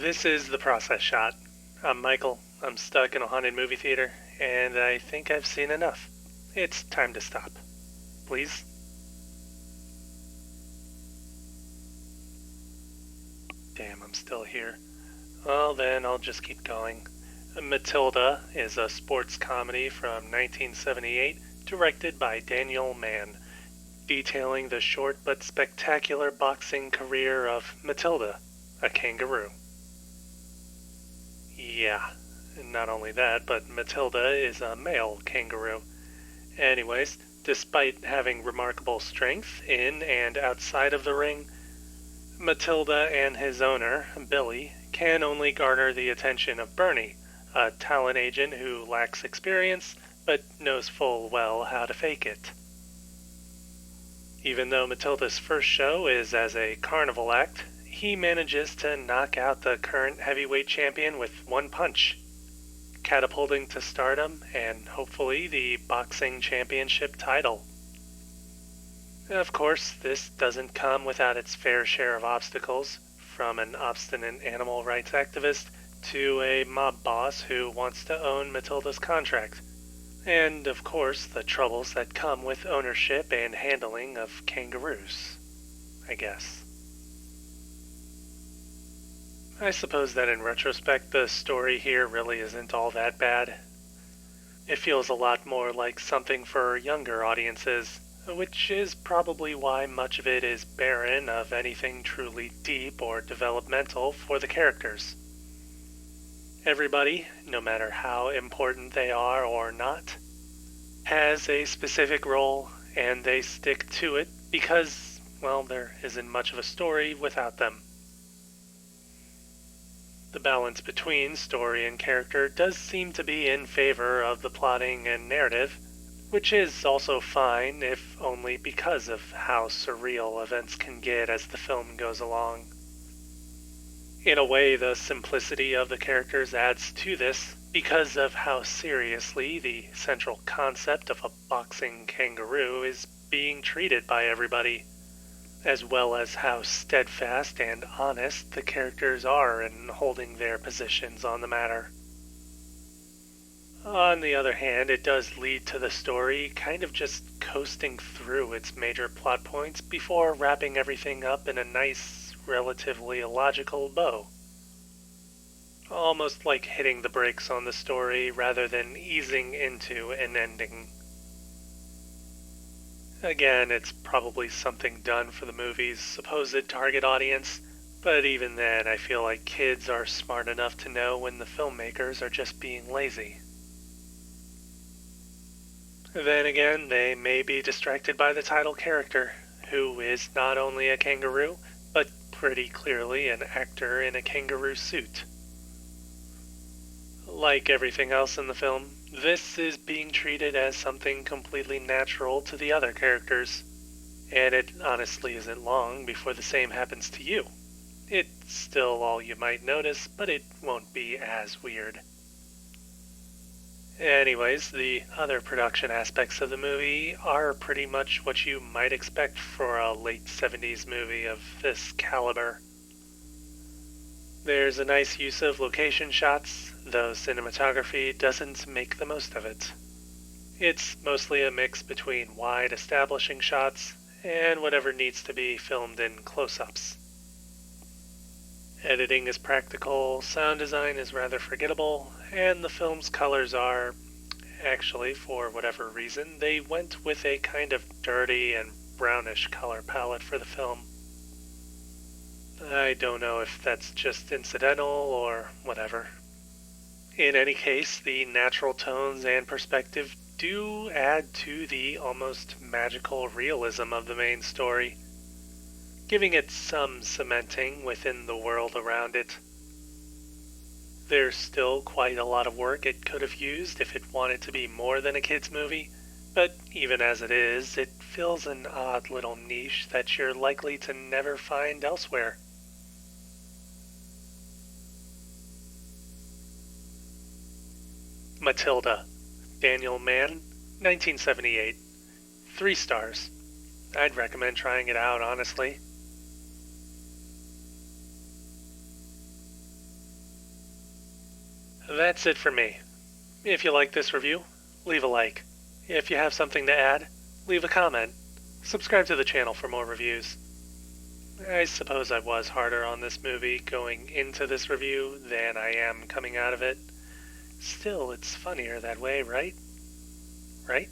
This is the process shot. I'm Michael. I'm stuck in a haunted movie theater, and I think I've seen enough. It's time to stop. Please? Damn, I'm still here. Well, then I'll just keep going. Matilda is a sports comedy from 1978, directed by Daniel Mann, detailing the short but spectacular boxing career of Matilda, a kangaroo. Yeah, not only that, but Matilda is a male kangaroo. Anyways, despite having remarkable strength in and outside of the ring, Matilda and his owner, Billy, can only garner the attention of Bernie, a talent agent who lacks experience but knows full well how to fake it. Even though Matilda's first show is as a carnival act, he manages to knock out the current heavyweight champion with one punch, catapulting to stardom and hopefully the boxing championship title. Of course, this doesn't come without its fair share of obstacles, from an obstinate animal rights activist to a mob boss who wants to own Matilda's contract, and of course the troubles that come with ownership and handling of kangaroos, I guess. I suppose that in retrospect the story here really isn't all that bad. It feels a lot more like something for younger audiences, which is probably why much of it is barren of anything truly deep or developmental for the characters. Everybody, no matter how important they are or not, has a specific role, and they stick to it because, well, there isn't much of a story without them. The balance between story and character does seem to be in favor of the plotting and narrative, which is also fine, if only because of how surreal events can get as the film goes along. In a way, the simplicity of the characters adds to this because of how seriously the central concept of a boxing kangaroo is being treated by everybody, as well as how steadfast and honest the characters are in holding their positions on the matter. On the other hand, it does lead to the story kind of just coasting through its major plot points before wrapping everything up in a nice, relatively illogical bow. Almost like hitting the brakes on the story rather than easing into an ending. Again, it's probably something done for the movie's supposed target audience, but even then I feel like kids are smart enough to know when the filmmakers are just being lazy. Then again, they may be distracted by the title character, who is not only a kangaroo, but pretty clearly an actor in a kangaroo suit. Like everything else in the film, this is being treated as something completely natural to the other characters, and it honestly isn't long before the same happens to you. It's still all you might notice, but it won't be as weird. Anyways, the other production aspects of the movie are pretty much what you might expect for a late 70s movie of this caliber. There's a nice use of location shots, though cinematography doesn't make the most of it. It's mostly a mix between wide establishing shots and whatever needs to be filmed in close-ups. Editing is practical, sound design is rather forgettable, and the film's colors are, actually, for whatever reason, they went with a kind of dirty and brownish color palette for the film. I don't know if that's just incidental or whatever. In any case, the natural tones and perspective do add to the almost magical realism of the main story, giving it some cementing within the world around it. There's still quite a lot of work it could have used if it wanted to be more than a kid's movie, but even as it is, it fills an odd little niche that you're likely to never find elsewhere. Matilda, Daniel Mann, 1978. 3 stars. I'd recommend trying it out, honestly. That's it for me. If you like this review, leave a like. If you have something to add, leave a comment. Subscribe to the channel for more reviews. I suppose I was harder on this movie going into this review than I am coming out of it. Still, it's funnier that way, right? Right?